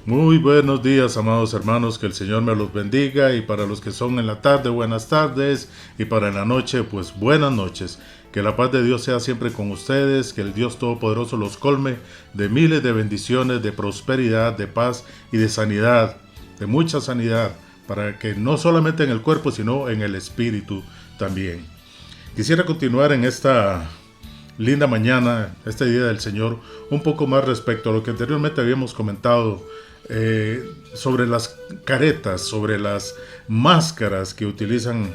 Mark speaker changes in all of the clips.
Speaker 1: Muy buenos días, amados hermanos, que el Señor me los bendiga, y para los que son en la tarde, buenas tardes, y para en la noche, pues buenas noches. Que la paz de Dios sea siempre con ustedes, que el Dios Todopoderoso los colme de miles de bendiciones, de prosperidad, de paz y de sanidad, de mucha sanidad, para que no solamente en el cuerpo, sino en el espíritu también. Quisiera continuar en esta linda mañana, este día del Señor, un poco más respecto a lo que anteriormente habíamos comentado sobre las caretas, sobre las máscaras que utilizan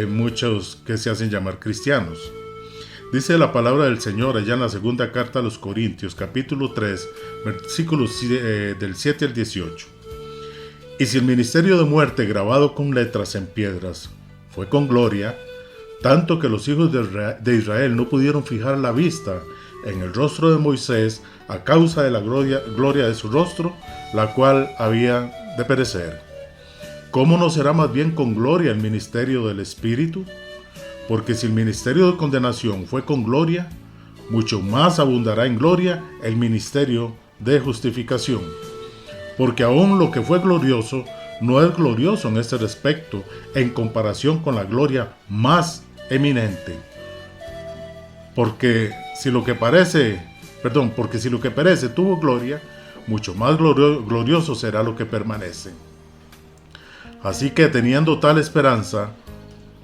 Speaker 1: muchos que se hacen llamar cristianos. Dice la palabra del Señor allá en la segunda carta a los Corintios, capítulo 3, versículos del 7 al 18. Y si el ministerio de muerte grabado con letras en piedras fue con gloria, tanto que los hijos de Israel no pudieron fijar la vista en el rostro de Moisés a causa de la gloria de su rostro, la cual había de perecer. ¿Cómo no será más bien con gloria el ministerio del Espíritu? Porque si el ministerio de condenación fue con gloria, mucho más abundará en gloria el ministerio de justificación. Porque aún lo que fue glorioso no es glorioso en este respecto en comparación con la gloria más eminente. Porque si lo que perece tuvo gloria, mucho más glorioso será lo que permanece. Así que teniendo tal esperanza,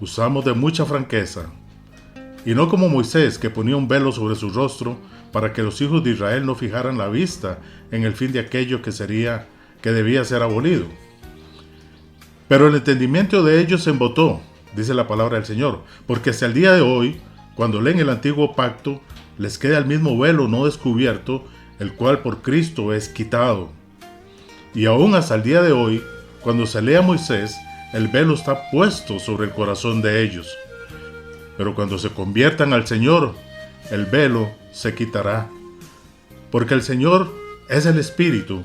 Speaker 1: usamos de mucha franqueza, y no como Moisés, que ponía un velo sobre su rostro para que los hijos de Israel no fijaran la vista en el fin de aquello que debía ser abolido. Pero el entendimiento de ellos se embotó, dice la palabra del Señor, porque hasta el día de hoy, cuando leen el antiguo pacto, les queda el mismo velo no descubierto, el cual por Cristo es quitado. Y aún hasta el día de hoy, cuando se lee a Moisés, el velo está puesto sobre el corazón de ellos. Pero cuando se conviertan al Señor, el velo se quitará. Porque el Señor es el Espíritu,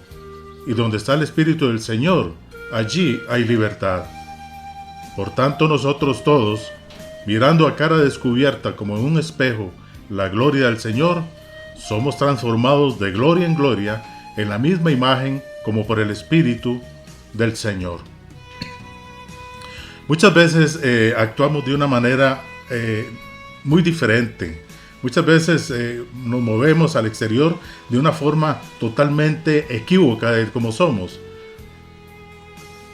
Speaker 1: y donde está el Espíritu del Señor, allí hay libertad. Por tanto, nosotros todos, mirando a cara descubierta como en un espejo la gloria del Señor, somos transformados de gloria en gloria en la misma imagen como por el Espíritu del Señor. Muchas veces actuamos de una manera muy diferente. Muchas veces nos movemos al exterior de una forma totalmente equívoca de cómo somos.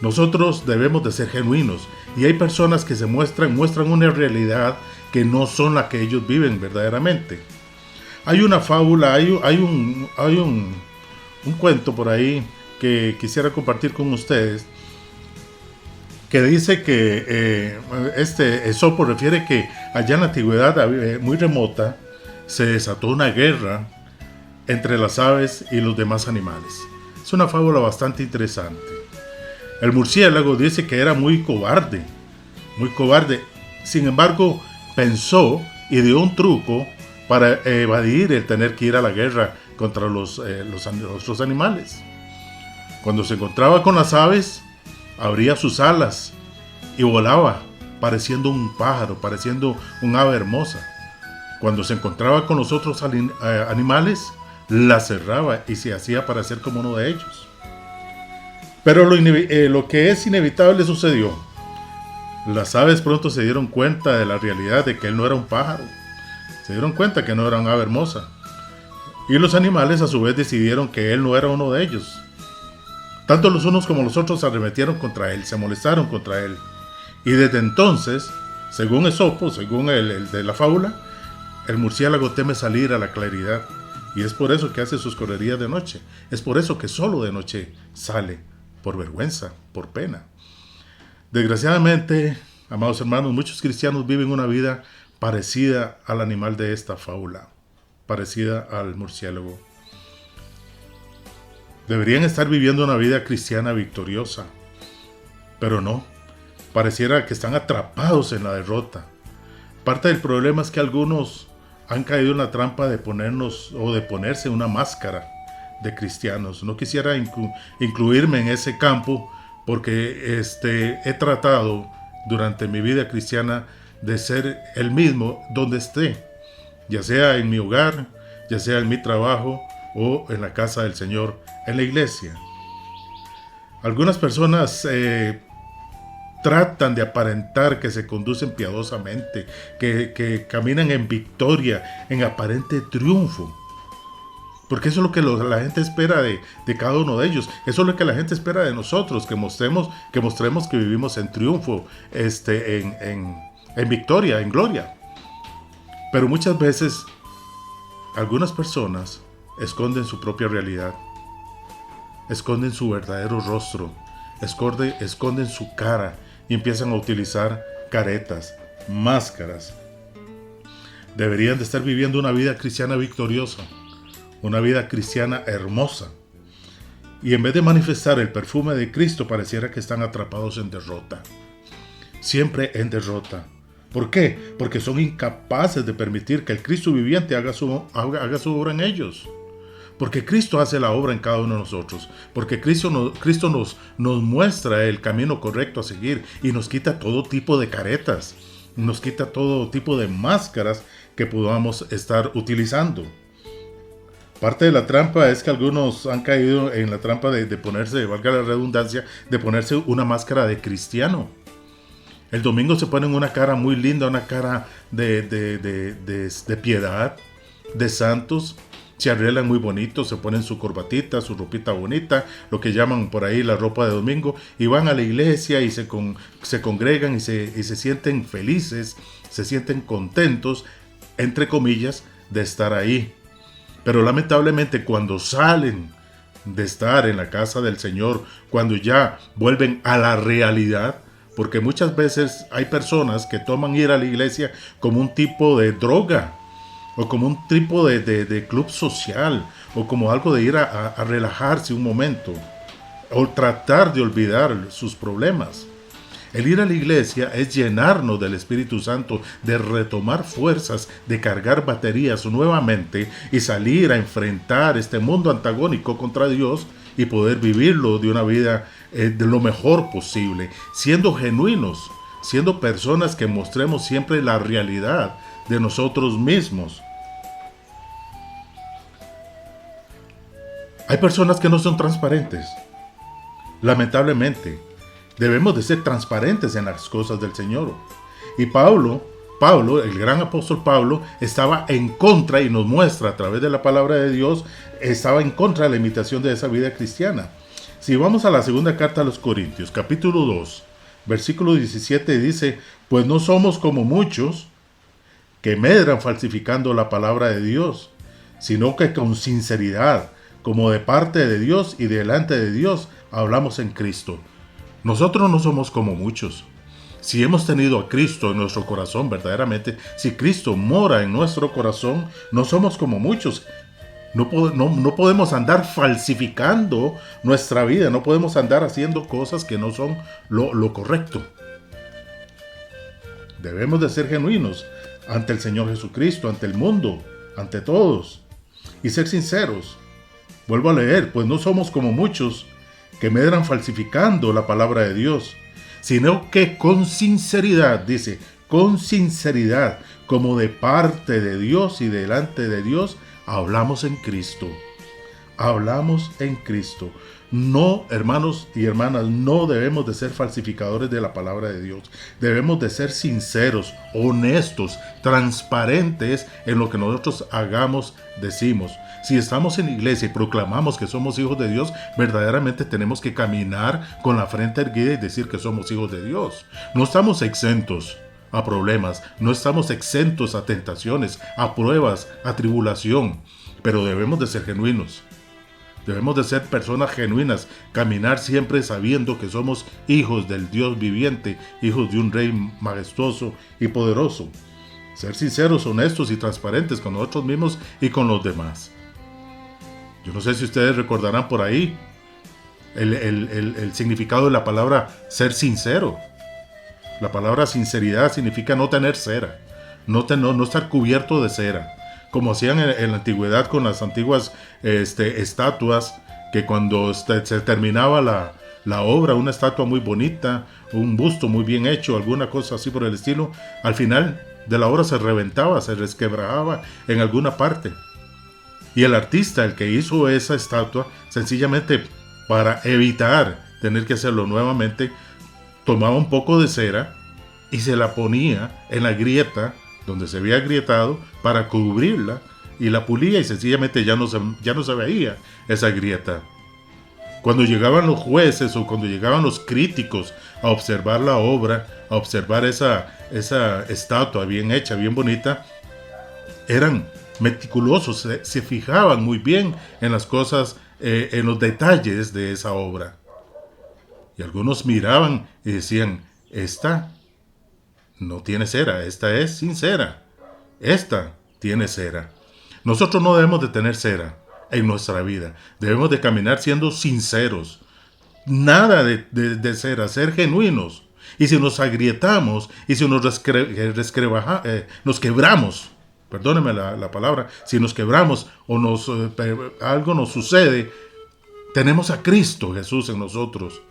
Speaker 1: Nosotros debemos de ser genuinos, y hay personas que muestran una realidad que no son la que ellos viven verdaderamente. Hay una fábula, hay un cuento por ahí que quisiera compartir con ustedes, que dice que Esopo refiere que allá en la antigüedad muy remota se desató una guerra entre las aves y los demás animales. Es una fábula bastante interesante. El murciélago dice que era muy cobarde. Sin embargo, pensó y dio un truco para evadir el tener que ir a la guerra contra los otros animales. Cuando se encontraba con las aves, abría sus alas y volaba, pareciendo un pájaro, pareciendo un ave hermosa. Cuando se encontraba con los otros animales, las cerraba y se hacía parecer como uno de ellos. Pero lo que es inevitable sucedió. Las aves pronto se dieron cuenta de la realidad de que él no era un pájaro. Se dieron cuenta que no era un ave hermosa. Y los animales a su vez decidieron que él no era uno de ellos. Tanto los unos como los otros se arremetieron contra él, se molestaron contra él. Y desde entonces, según Esopo, según el de la fábula, el murciélago teme salir a la claridad. Y es por eso que hace sus correrías de noche. Es por eso que solo de noche sale, por vergüenza, por pena. Desgraciadamente, amados hermanos, muchos cristianos viven una vida parecida al animal de esta fábula, parecida al murciélago. Deberían estar viviendo una vida cristiana victoriosa, pero no, pareciera que están atrapados en la derrota. Parte del problema es que algunos han caído en la trampa de ponerse una máscara de cristianos. No quisiera incluirme en ese campo, porque he tratado durante mi vida cristiana de ser el mismo donde esté, ya sea en mi hogar, ya sea en mi trabajo o en la casa del Señor, en la iglesia. Algunas personas tratan de aparentar que se conducen piadosamente, que caminan en victoria, en aparente triunfo. Porque eso es lo que la gente espera de cada uno de ellos. Eso es lo que la gente espera de nosotros, que mostremos que vivimos en triunfo, en victoria, en gloria. Pero muchas veces algunas personas esconden su propia realidad, esconden su verdadero rostro, esconden su cara y empiezan a utilizar caretas, máscaras. Deberían de estar viviendo una vida cristiana victoriosa, una vida cristiana hermosa. Y en vez de manifestar el perfume de Cristo, pareciera que están atrapados en derrota. Siempre en derrota. ¿Por qué? Porque son incapaces de permitir que el Cristo viviente haga su obra en ellos. Porque Cristo hace la obra en cada uno de nosotros. Porque Cristo nos muestra el camino correcto a seguir y nos quita todo tipo de caretas. Nos quita todo tipo de máscaras que podamos estar utilizando. Parte de la trampa es que algunos han caído en la trampa de ponerse, valga la redundancia, de ponerse una máscara de cristiano. El domingo se ponen una cara muy linda, una cara de piedad, de santos. Se arreglan muy bonitos, se ponen su corbatita, su ropita bonita, lo que llaman por ahí la ropa de domingo, y van a la iglesia y se congregan y se sienten felices, se sienten contentos, entre comillas, de estar ahí. Pero lamentablemente cuando salen de estar en la casa del Señor, cuando ya vuelven a la realidad, porque muchas veces hay personas que toman ir a la iglesia como un tipo de droga, o como un tipo de club social, o como algo de ir a relajarse un momento, o tratar de olvidar sus problemas. El ir a la iglesia es llenarnos del Espíritu Santo, de retomar fuerzas, de cargar baterías nuevamente y salir a enfrentar este mundo antagónico contra Dios y poder vivirlo de una vida de lo mejor posible, siendo genuinos, siendo personas que mostremos siempre la realidad de nosotros mismos. Hay personas que no son transparentes, lamentablemente. Debemos de ser transparentes en las cosas del Señor. Y Pablo, el gran apóstol Pablo, estaba en contra, y nos muestra a través de la palabra de Dios, estaba en contra de la imitación de esa vida cristiana. Si vamos a la segunda carta a los Corintios, capítulo 2, versículo 17, dice: pues no somos como muchos que medran falsificando la palabra de Dios, sino que con sinceridad, como de parte de Dios y delante de Dios, hablamos en Cristo. Nosotros no somos como muchos. Si hemos tenido a Cristo en nuestro corazón verdaderamente, si Cristo mora en nuestro corazón, no somos como muchos. No podemos andar falsificando nuestra vida, no podemos andar haciendo cosas que no son lo correcto. Debemos de ser genuinos ante el Señor Jesucristo, ante el mundo, ante todos, y ser sinceros. Vuelvo a leer: pues no somos como muchos que medran falsificando la palabra de Dios, sino que con sinceridad, dice, con sinceridad, como de parte de Dios y delante de Dios, hablamos en Cristo. Hablamos en Cristo. No, hermanos y hermanas, no debemos de ser falsificadores de la palabra de Dios. Debemos de ser sinceros, honestos, transparentes en lo que nosotros hagamos, decimos. Si estamos en la iglesia y proclamamos que somos hijos de Dios, verdaderamente tenemos que caminar con la frente erguida y decir que somos hijos de Dios. No estamos exentos a problemas, no estamos exentos a tentaciones, a pruebas, a tribulación, pero debemos de ser genuinos. Debemos de ser personas genuinas, caminar siempre sabiendo que somos hijos del Dios viviente, hijos de un Rey majestuoso y poderoso. Ser sinceros, honestos y transparentes con nosotros mismos y con los demás. Yo no sé si ustedes recordarán por ahí el significado de la palabra ser sincero. La palabra sinceridad significa no tener cera, no estar cubierto de cera, como hacían en la antigüedad con las antiguas estatuas, que cuando se terminaba la obra, una estatua muy bonita, un busto muy bien hecho, alguna cosa así por el estilo, al final de la obra se reventaba, se resquebrajaba en alguna parte. Y el artista, el que hizo esa estatua, sencillamente para evitar tener que hacerlo nuevamente, tomaba un poco de cera y se la ponía en la grieta donde se había agrietado para cubrirla, y la pulía y sencillamente ya no se veía esa grieta. Cuando llegaban los jueces o cuando llegaban los críticos a observar la obra, a observar esa estatua bien hecha, bien bonita, eran meticulosos, se fijaban muy bien en las cosas, en los detalles de esa obra. Y algunos miraban y decían, esta no tiene cera, esta es sin cera, esta tiene cera. Nosotros no debemos de tener cera en nuestra vida, debemos de caminar siendo sinceros, nada de cera, ser genuinos. Y si nos agrietamos y si nos quebramos, perdóneme la palabra, si nos quebramos o algo nos sucede, tenemos a Cristo Jesús en nosotros,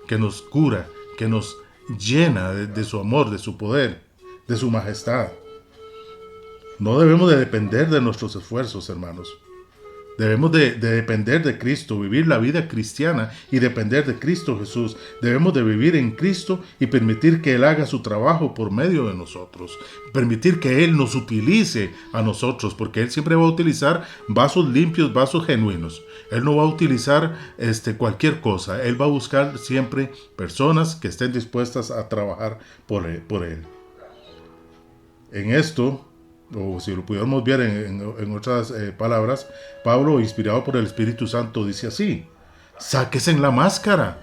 Speaker 1: que nos cura, que nos llena de su amor, de su poder, de su majestad. No debemos de depender de nuestros esfuerzos, hermanos. Debemos de depender de Cristo, vivir la vida cristiana y depender de Cristo Jesús. Debemos de vivir en Cristo y permitir que Él haga su trabajo por medio de nosotros. Permitir que Él nos utilice a nosotros, porque Él siempre va a utilizar vasos limpios, vasos genuinos. Él no va a utilizar cualquier cosa. Él va a buscar siempre personas que estén dispuestas a trabajar por Él. En esto, o si lo pudiéramos ver en otras palabras, Pablo, inspirado por el Espíritu Santo, dice así: sáquense la máscara,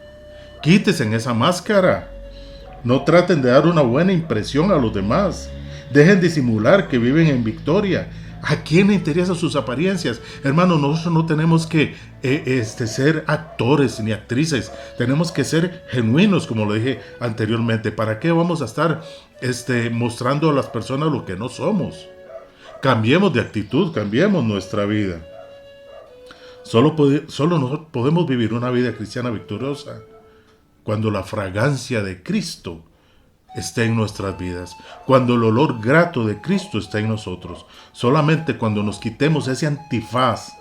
Speaker 1: quítense esa máscara, no traten de dar una buena impresión a los demás, dejen de simular que viven en victoria. ¿A quién le interesan sus apariencias? Hermano, nosotros no tenemos que ser actores ni actrices, tenemos que ser genuinos, como lo dije anteriormente. ¿Para qué vamos a estar mostrando a las personas lo que no somos? Cambiemos de actitud, cambiemos nuestra vida. Solo nosotros podemos vivir una vida cristiana victoriosa cuando la fragancia de Cristo esté en nuestras vidas, cuando el olor grato de Cristo esté en nosotros. Solamente cuando nos quitemos ese antifaz,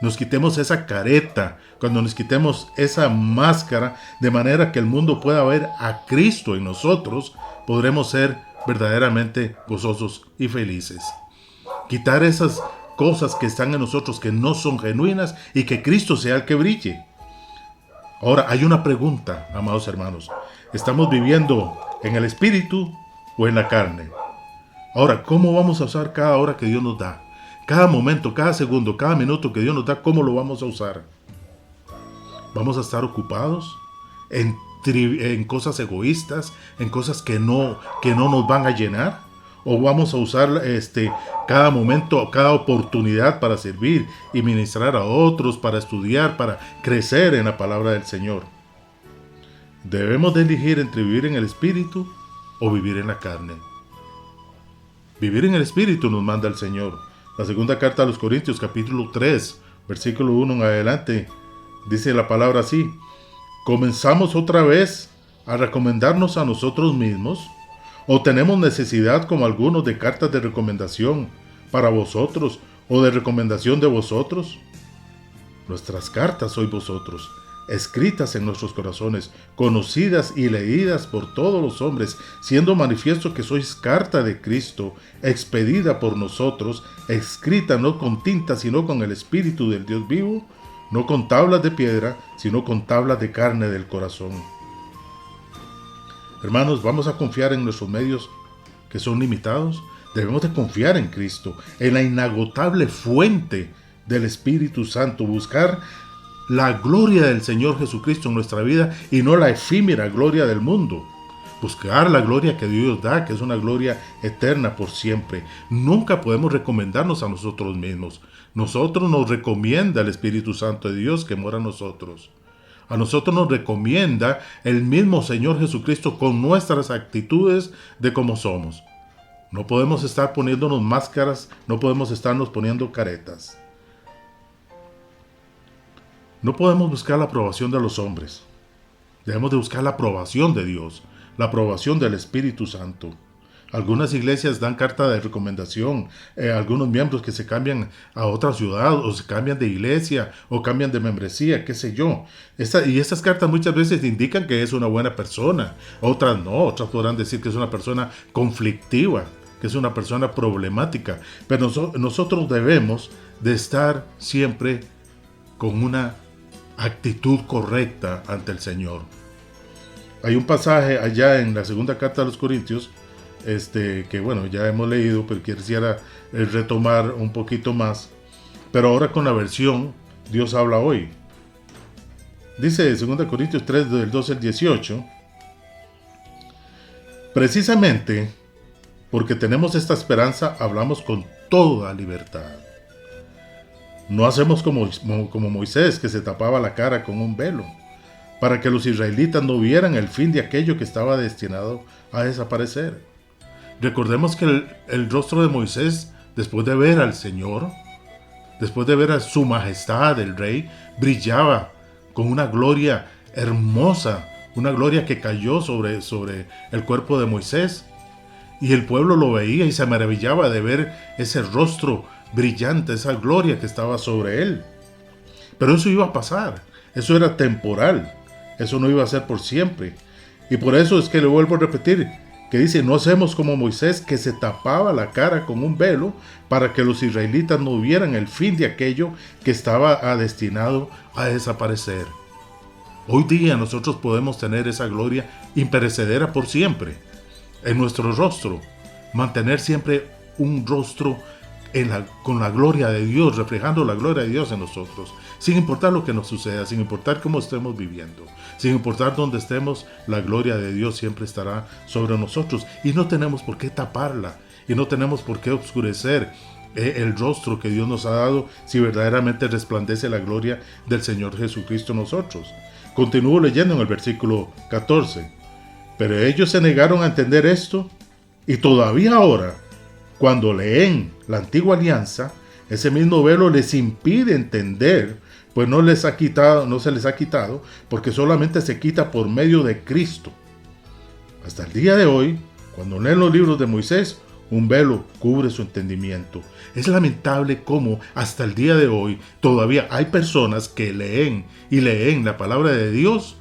Speaker 1: nos quitemos esa careta, cuando nos quitemos esa máscara, de manera que el mundo pueda ver a Cristo en nosotros, podremos ser verdaderamente gozosos y felices. Quitar esas cosas que están en nosotros que no son genuinas y que Cristo sea el que brille. Ahora, hay una pregunta, amados hermanos. ¿Estamos viviendo en el espíritu o en la carne? Ahora, ¿cómo vamos a usar cada hora que Dios nos da? Cada momento, cada segundo, cada minuto que Dios nos da, ¿cómo lo vamos a usar? ¿Vamos a estar ocupados en cosas egoístas, en cosas que no nos van a llenar? ¿O vamos a usar cada momento, cada oportunidad para servir y ministrar a otros, para estudiar, para crecer en la palabra del Señor? Debemos de elegir entre vivir en el Espíritu o vivir en la carne. Vivir en el Espíritu nos manda el Señor. La segunda carta a los Corintios, capítulo 3, versículo 1 en adelante, dice la palabra así: ¿comenzamos otra vez a recomendarnos a nosotros mismos? ¿O tenemos necesidad, como algunos, de cartas de recomendación para vosotros o de recomendación de vosotros? Nuestras cartas sois vosotros, escritas en nuestros corazones, conocidas y leídas por todos los hombres, siendo manifiesto que sois carta de Cristo, expedida por nosotros, escrita no con tinta, sino con el Espíritu del Dios vivo, no con tablas de piedra, sino con tablas de carne del corazón. Hermanos, ¿vamos a confiar en nuestros medios que son limitados? Debemos de confiar en Cristo, en la inagotable fuente del Espíritu Santo, buscar la gloria del Señor Jesucristo en nuestra vida y no la efímera gloria del mundo. Buscar la gloria que Dios da, que es una gloria eterna por siempre. Nunca podemos recomendarnos a nosotros mismos. Nosotros nos recomienda el Espíritu Santo de Dios que mora en nosotros. A nosotros nos recomienda el mismo Señor Jesucristo con nuestras actitudes de cómo somos. No podemos estar poniéndonos máscaras, no podemos estarnos poniendo caretas. No podemos buscar la aprobación de los hombres. Debemos de buscar la aprobación de Dios, la aprobación del Espíritu Santo. Algunas iglesias dan carta de recomendación, algunos miembros que se cambian a otra ciudad o se cambian de iglesia o cambian de membresía, qué sé yo. Y estas cartas muchas veces indican que es una buena persona, otras no, otras podrán decir que es una persona conflictiva, que es una persona problemática, pero nosotros debemos de estar siempre con una actitud correcta ante el Señor. Hay un pasaje allá en la segunda carta a los Corintios, que bueno, ya hemos leído, pero quisiera retomar un poquito más, pero ahora con la versión Dios habla hoy. Dice 2 Corintios 3 del 12 al 18, precisamente porque tenemos esta esperanza, hablamos con toda libertad. No hacemos como Moisés, que se tapaba la cara con un velo, para que los israelitas no vieran el fin de aquello que estaba destinado a desaparecer. Recordemos que el rostro de Moisés, después de ver al Señor, después de ver a su majestad, el rey, brillaba con una gloria hermosa, una gloria que cayó sobre el cuerpo de Moisés. Y el pueblo lo veía y se maravillaba de ver ese rostro brillante, esa gloria que estaba sobre él. Pero eso iba a pasar, eso era temporal, eso no iba a ser por siempre. Y por eso es que le vuelvo a repetir, que dice, no hacemos como Moisés, que se tapaba la cara con un velo para que los israelitas no vieran el fin de aquello que estaba destinado a desaparecer. Hoy día nosotros podemos tener esa gloria imperecedera por siempre en nuestro rostro, mantener siempre un rostro con la gloria de Dios, reflejando la gloria de Dios en nosotros, sin importar lo que nos suceda, sin importar cómo estemos viviendo, sin importar dónde estemos, la gloria de Dios siempre estará sobre nosotros y no tenemos por qué taparla y no tenemos por qué oscurecer el rostro que Dios nos ha dado si verdaderamente resplandece la gloria del Señor Jesucristo en nosotros. Continúo leyendo en el versículo 14. Pero ellos se negaron a entender esto y todavía ahora, cuando leen la antigua alianza, ese mismo velo les impide entender, pues no se les ha quitado, porque solamente se quita por medio de Cristo. Hasta el día de hoy, cuando leen los libros de Moisés, un velo cubre su entendimiento. Es lamentable cómo hasta el día de hoy todavía hay personas que leen la palabra de Dios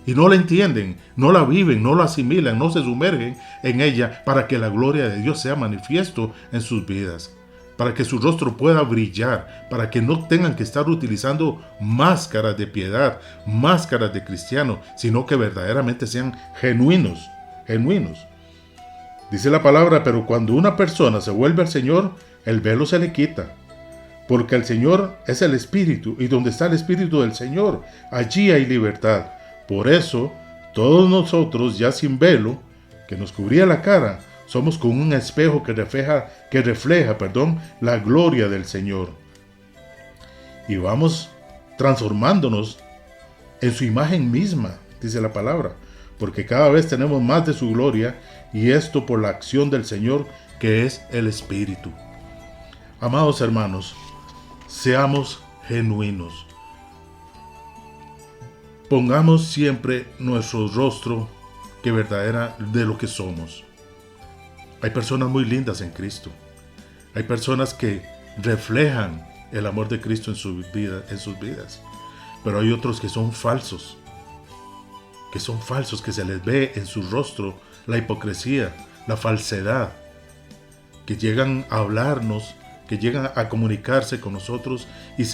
Speaker 1: y no la entienden, no la viven, no la asimilan, no se sumergen en ella para que la gloria de Dios sea manifiesto en sus vidas, para que su rostro pueda brillar, para que no tengan que estar utilizando máscaras de piedad, máscaras de cristiano, sino que verdaderamente sean genuinos. Dice la palabra, pero cuando una persona se vuelve al Señor, el velo se le quita. Porque el Señor es el Espíritu, y donde está el Espíritu del Señor, allí hay libertad. Por eso, todos nosotros, ya sin velo, que nos cubría la cara, somos como un espejo que refleja la gloria del Señor. Y vamos transformándonos en su imagen misma, dice la palabra, porque cada vez tenemos más de su gloria, y esto por la acción del Señor, que es el Espíritu. Amados hermanos, seamos genuinos. Pongamos siempre nuestro rostro que verdadera de lo que somos. Hay personas muy lindas en Cristo. Hay personas que reflejan el amor de Cristo en sus vidas. Pero hay otros que son falsos, que se les ve en su rostro la hipocresía, la falsedad, que llegan a hablarnos, que llegan a comunicarse con nosotros y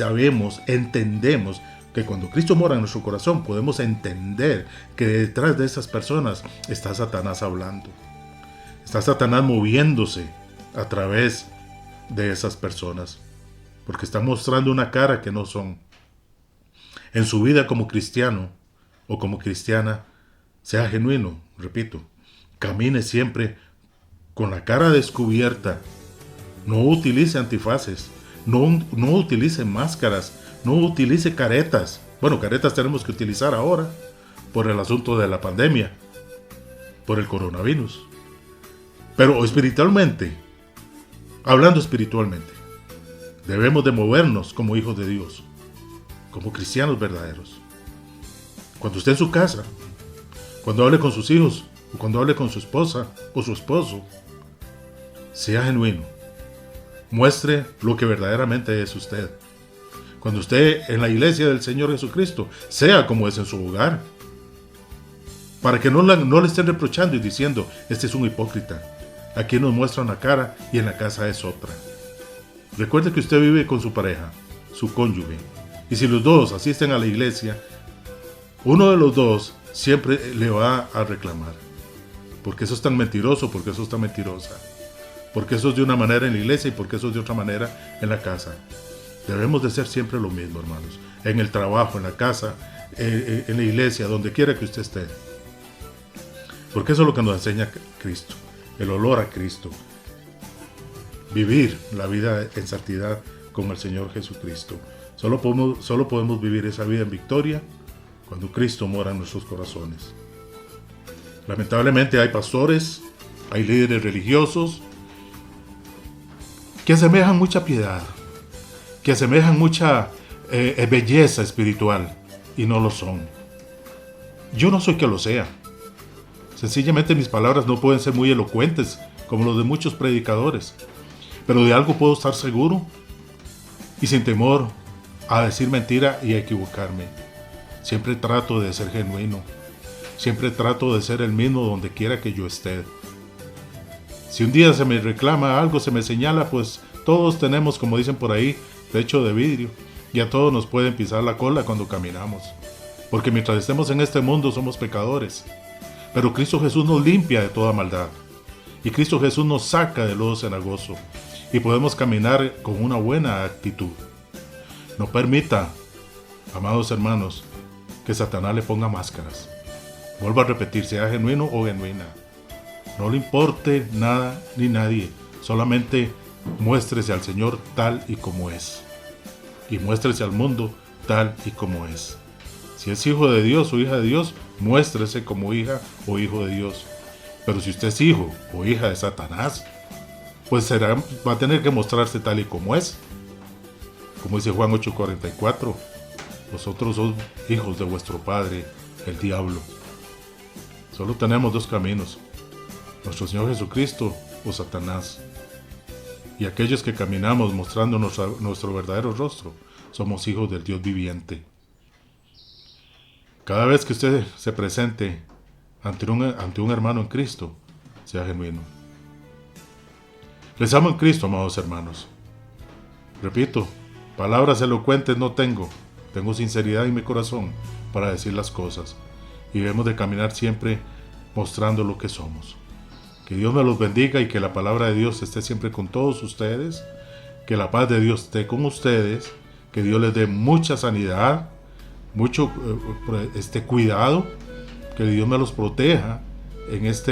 Speaker 1: entendemos que cuando Cristo mora en nuestro corazón podemos entender que detrás de esas personas está Satanás hablando. Está Satanás moviéndose a través de esas personas, porque está mostrando una cara que no son. En su vida como cristiano o como cristiana, sea genuino, repito, camine siempre con la cara descubierta. No utilice antifaces, no utilice máscaras, no utilice caretas. Bueno, caretas tenemos que utilizar ahora por el asunto de la pandemia, por el coronavirus. Pero espiritualmente, hablando espiritualmente, debemos de movernos como hijos de Dios, como cristianos verdaderos. Cuando esté en su casa, cuando hable con sus hijos, o cuando hable con su esposa o su esposo, sea genuino. Muestre lo que verdaderamente es usted. Cuando esté en la iglesia del Señor Jesucristo, sea como es en su hogar. Para que no le estén reprochando y diciendo, este es un hipócrita. Aquí nos muestra una cara y en la casa es otra. Recuerde que usted vive con su pareja, su cónyuge. Y si los dos asisten a la iglesia, uno de los dos siempre le va a reclamar. Porque eso es tan mentiroso, porque eso es tan mentirosa. Porque eso es de una manera en la iglesia y porque eso es de otra manera en la casa. Debemos de ser siempre lo mismo, hermanos. En el trabajo, en la casa, en la iglesia, donde quiera que usted esté. Porque eso es lo que nos enseña Cristo. El olor a Cristo. Vivir la vida en santidad con el Señor Jesucristo. Solo podemos vivir esa vida en victoria cuando Cristo mora en nuestros corazones. Lamentablemente hay pastores, hay líderes religiosos que asemejan mucha piedad, que asemejan mucha belleza espiritual y no lo son. Yo no soy que lo sea. Sencillamente mis palabras no pueden ser muy elocuentes como los de muchos predicadores, pero de algo puedo estar seguro y sin temor a decir mentira y a equivocarme. Siempre trato de ser genuino. Siempre trato de ser el mismo donde quiera que yo esté. Si un día se me reclama algo, se me señala, pues todos tenemos, como dicen por ahí, techo de vidrio. Y a todos nos pueden pisar la cola cuando caminamos. Porque mientras estemos en este mundo somos pecadores. Pero Cristo Jesús nos limpia de toda maldad. Y Cristo Jesús nos saca del lodo cenagoso. Y podemos caminar con una buena actitud. No permita, amados hermanos, que Satanás le ponga máscaras. Vuelvo a repetir, sea genuino o genuina. No le importe nada ni nadie. Solamente muéstrese al Señor tal y como es. Y muéstrese al mundo tal y como es. Si es hijo de Dios o hija de Dios, muéstrese como hija o hijo de Dios. Pero si usted es hijo o hija de Satanás, pues va a tener que mostrarse tal y como es. Como dice Juan 8:44, vosotros sois hijos de vuestro padre, el diablo. Solo tenemos dos caminos, nuestro Señor Jesucristo o Satanás. Y aquellos que caminamos mostrando nuestro verdadero rostro, somos hijos del Dios viviente. Cada vez que usted se presente ante un hermano en Cristo, sea genuino. Les amo en Cristo, amados hermanos. Repito, palabras elocuentes no tengo sinceridad en mi corazón para decir las cosas. Y debemos de caminar siempre mostrando lo que somos. Que Dios me los bendiga y que la palabra de Dios esté siempre con todos ustedes. Que la paz de Dios esté con ustedes. Que Dios les dé mucha sanidad, mucho cuidado. Que Dios me los proteja en esta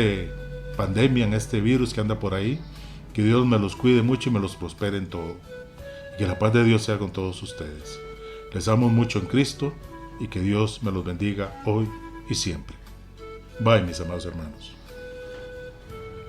Speaker 1: pandemia, en este virus que anda por ahí. Que Dios me los cuide mucho y me los prospere en todo. Que la paz de Dios sea con todos ustedes. Les amo mucho en Cristo y que Dios me los bendiga hoy y siempre. Bye, mis amados hermanos.